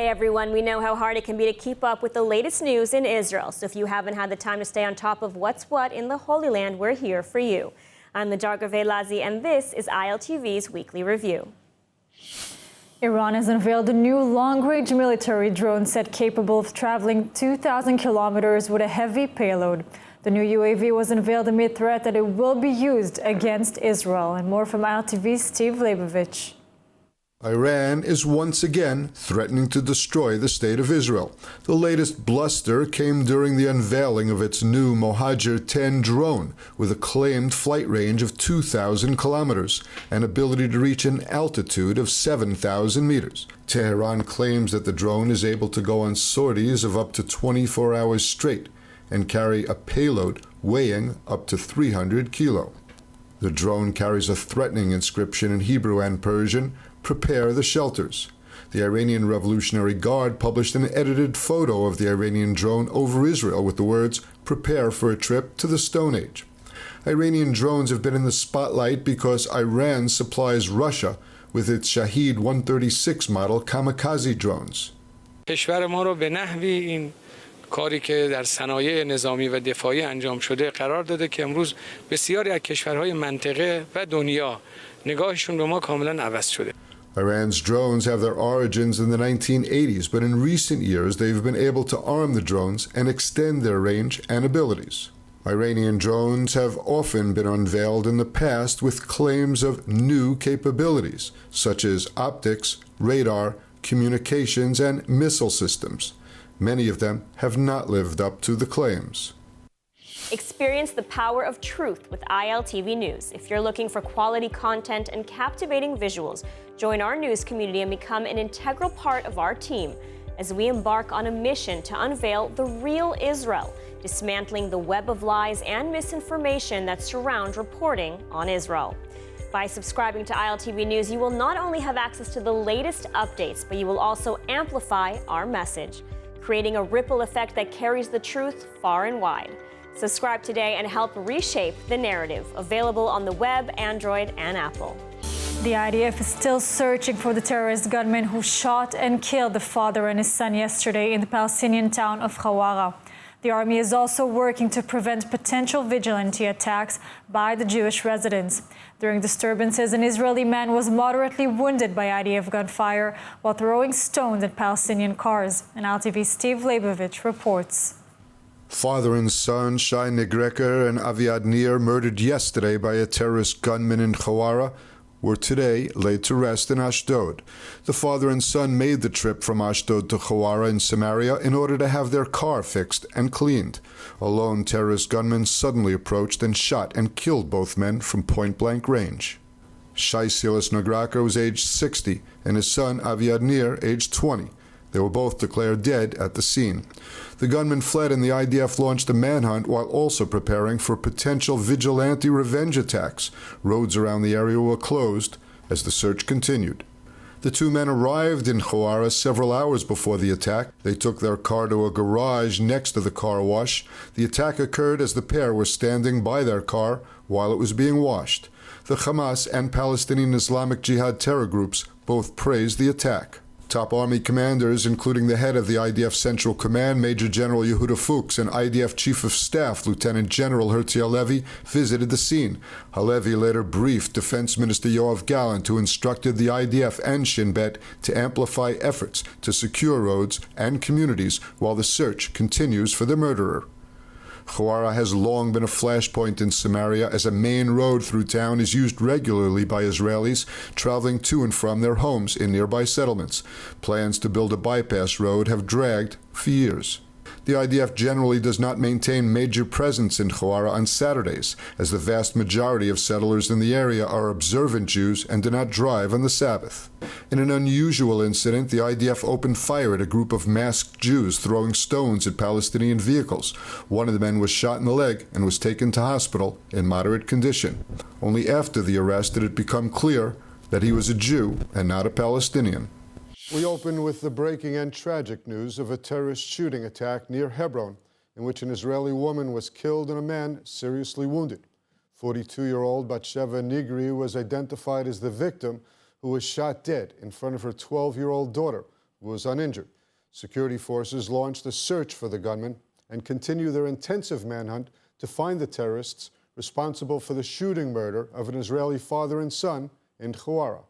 Hey everyone, we know how hard it can be to keep up with the latest news in Israel. So if you haven't had the time to stay on top of what's what in the Holy Land, we're here for you. I'm Ladar Gavelazi, and this is ILTV's Weekly Review. Iran has unveiled a new long-range military drone set capable of traveling 2,000 kilometers with a heavy payload. The new UAV was unveiled amid threat that it will be used against Israel. And more from ILTV's Steve Leibovich. Iran is once again threatening to destroy the state of Israel. The latest bluster came during the unveiling of its new Mohajer-10 drone, with a claimed flight range of 2,000 kilometers and ability to reach an altitude of 7,000 meters. Tehran claims that the drone is able to go on sorties of up to 24 hours straight and carry a payload weighing up to 300 kilo. The drone carries a threatening inscription in Hebrew and Persian, "Prepare the shelters." The Iranian Revolutionary Guard published an edited photo of the Iranian drone over Israel with the words, "Prepare for a trip to the Stone Age." Iranian drones have been in the spotlight because Iran supplies Russia with its Shahed 136 model kamikaze drones. کشور ما رو به نحوی این کاری که در صنایع نظامی و دفاعی انجام شده قرار داده که امروز بسیاری از کشورهای منطقه و دنیا نگاهشون به ما کاملا عوض شده. Iran's drones have their origins in the 1980s, but in recent years they've been able to arm the drones and extend their range and abilities. Iranian drones have often been unveiled in the past with claims of new capabilities, such as optics, radar, communications, and missile systems. Many of them have not lived up to the claims. Experience the power of truth with ILTV News. If you're looking for quality content and captivating visuals, join our news community and become an integral part of our team as we embark on a mission to unveil the real Israel, dismantling the web of lies and misinformation that surround reporting on Israel. By subscribing to ILTV News, you will not only have access to the latest updates, but you will also amplify our message, creating a ripple effect that carries the truth far and wide. Subscribe today and help reshape the narrative. Available on the web, Android, and Apple. The IDF is still searching for the terrorist gunman who shot and killed the father and his son yesterday in the Palestinian town of Hawara. The army is also working to prevent potential vigilante attacks by the Jewish residents. During disturbances, an Israeli man was moderately wounded by IDF gunfire while throwing stones at Palestinian cars. And ILTV's Steve Leibovich reports. Father and son, Shai Negreker and Aviad Nir, murdered yesterday by a terrorist gunman in Hawara, were today laid to rest in Ashdod. The father and son made the trip from Ashdod to Hawara in Samaria in order to have their car fixed and cleaned. A lone terrorist gunman suddenly approached and shot and killed both men from point-blank range. Shai Silas Negreker was aged 60 and his son Aviad Nir aged 20. They were both declared dead at the scene. The gunman fled and the IDF launched a manhunt while also preparing for potential vigilante revenge attacks. Roads around the area were closed as the search continued. The two men arrived in Hawara several hours before the attack. They took their car to a garage next to the car wash. The attack occurred as the pair were standing by their car while it was being washed. The Hamas and Palestinian Islamic Jihad terror groups both praised the attack. Top Army commanders, including the head of the IDF Central Command, Major General Yehuda Fuchs, and IDF Chief of Staff, Lieutenant General Herzi Halevi, visited the scene. Halevi later briefed Defense Minister Yoav Gallant, who instructed the IDF and Shin Bet to amplify efforts to secure roads and communities while the search continues for the murderer. Hawara has long been a flashpoint in Samaria, as a main road through town is used regularly by Israelis traveling to and from their homes in nearby settlements. Plans to build a bypass road have dragged for years. The IDF generally does not maintain major presence in Hawara on Saturdays, as the vast majority of settlers in the area are observant Jews and do not drive on the Sabbath. In an unusual incident, the IDF opened fire at a group of masked Jews throwing stones at Palestinian vehicles. One of the men was shot in the leg and was taken to hospital in moderate condition. Only after the arrest did it become clear that he was a Jew and not a Palestinian. We open with the breaking and tragic news of a terrorist shooting attack near Hebron, in which an Israeli woman was killed and a man seriously wounded. 42-year-old Batsheva Nigri was identified as the victim, who was shot dead in front of her 12-year-old daughter was uninjured. Security forces launched a search for the gunman and continue their intensive manhunt to find the terrorists responsible for the shooting murder of an Israeli father and son in Hawara.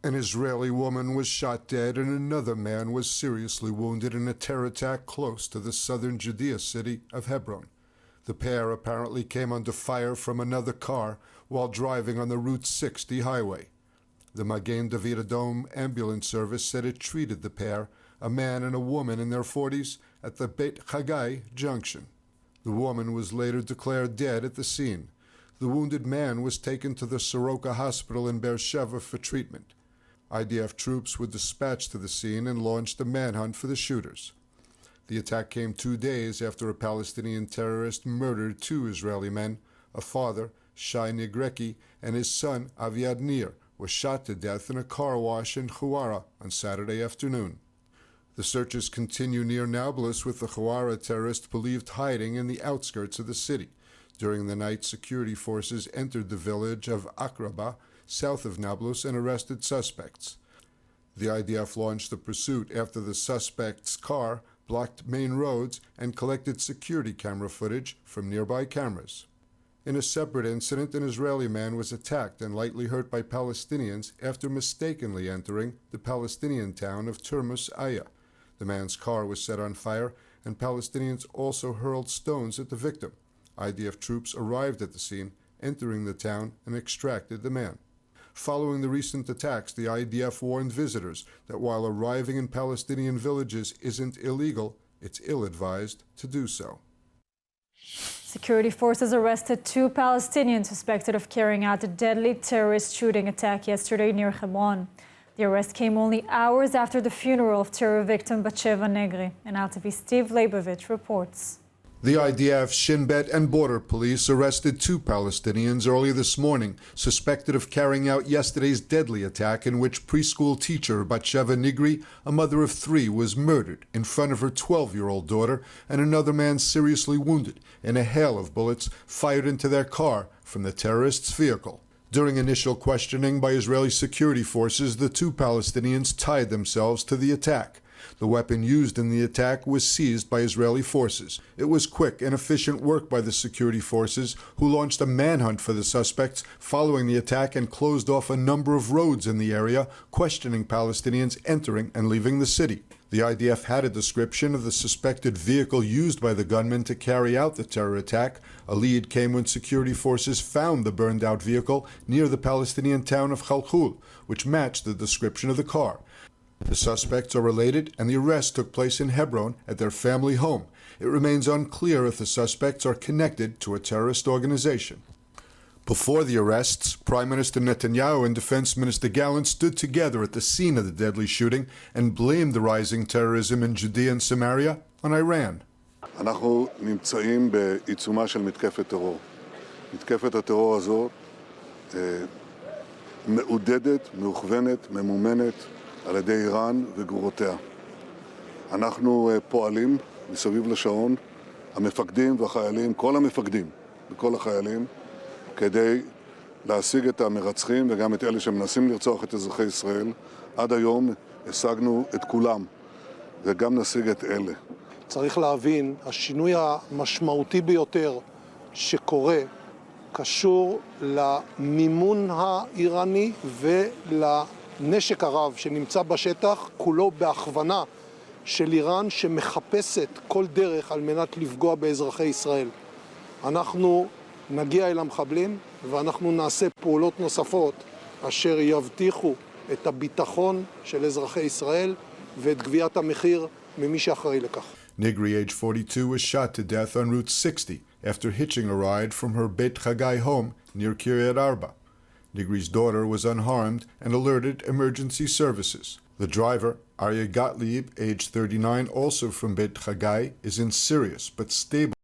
An Israeli woman was shot dead and another man was seriously wounded in a terror attack close to the southern Judea city of Hebron. The pair apparently came under fire from another car while driving on the Route 60 highway. The Magen David Adom ambulance service said it treated the pair, a man and a woman in their 40s, at the Beit Chagai junction. The woman was later declared dead at the scene. The wounded man was taken to the Soroka Hospital in Beersheba for treatment. IDF troops were dispatched to the scene and launched a manhunt for the shooters. The attack came 2 days after a Palestinian terrorist murdered 2 Israeli men. A father, Shai Negreki, and his son, Aviad Nir, were shot to death in a car wash in Hawara on Saturday afternoon. The searches continue near Nablus, with the Hawara terrorist believed hiding in the outskirts of the city. During the night, security forces entered the village of Akraba, south of Nablus, and arrested suspects. The IDF launched the pursuit after the suspect's car blocked main roads and collected security camera footage from nearby cameras. In a separate incident, an Israeli man was attacked and lightly hurt by Palestinians after mistakenly entering the Palestinian town of Turmus Aya. The man's car was set on fire, and Palestinians also hurled stones at the victim. IDF troops arrived at the scene, entering the town, and extracted the man. Following the recent attacks, the IDF warned visitors that while arriving in Palestinian villages isn't illegal, it's ill-advised to do so. Security forces arrested 2 Palestinians suspected of carrying out a deadly terrorist shooting attack yesterday near Hebron. The arrest came only hours after the funeral of terror victim Batsheva Negri. And ILTV Steve Leibovich reports. The IDF, Shin Bet, and Border Police arrested 2 Palestinians early this morning, suspected of carrying out yesterday's deadly attack in which preschool teacher Batsheva Negri, a mother of 3, was murdered in front of her 12-year-old daughter, and another man seriously wounded in a hail of bullets fired into their car from the terrorists' vehicle. During initial questioning by Israeli security forces, the 2 Palestinians tied themselves to the attack. The weapon used in the attack was seized by Israeli forces. It was quick and efficient work by the security forces, who launched a manhunt for the suspects following the attack and closed off a number of roads in the area, questioning Palestinians entering and leaving the city. The IDF had a description of the suspected vehicle used by the gunman to carry out the terror attack. A lead came when security forces found the burned-out vehicle near the Palestinian town of Khalkhul, which matched the description of the car. The suspects are related, and the arrest took place in Hebron at their family home. It remains unclear if the suspects are connected to a terrorist organization. Before the arrests, Prime Minister Netanyahu and Defense Minister Gallant stood together at the scene of the deadly shooting and blamed the rising terrorism in Judea and Samaria on Iran. אנחנו נמצאים בעיצומה של מתקפת טרור. מתקפת הטרור הזאת מעודדת, מוכוונת, ממומנת על ידי איראן וגרורותיה. אנחנו פועלים מסביב לשעון, המפקדים והחיילים, כל המפקדים וכל החיילים, כדי להשיג את המרצחים וגם את אלה שמנסים לרצוח את אזרחי ישראל. עד היום השגנו את כולם, וגם נשיג את אלה. צריך להבין, השינוי המשמעותי ביותר שקורה קשור למימון האיראני ולנשק הרב שנמצא בשטח, כולו בהכוונה של איראן שמחפשת כל דרך על מנת לפגוע באזרחי ישראל. אנחנו נגיע אל המחבלים ואנחנו נעשה פעולות נוספות אשר יבטיחו את הביטחון של אזרחי ישראל ואת גביית המחיר ממי שאחראי לכך. Negri, age 42, was shot to death on Route 60 after hitching a ride from her Beit Chagai home near Kiryat Arba. Negri's daughter was unharmed and alerted emergency services. The driver, Aryeh Gottlieb, age 39, also from Beit Chagai, is in serious but stable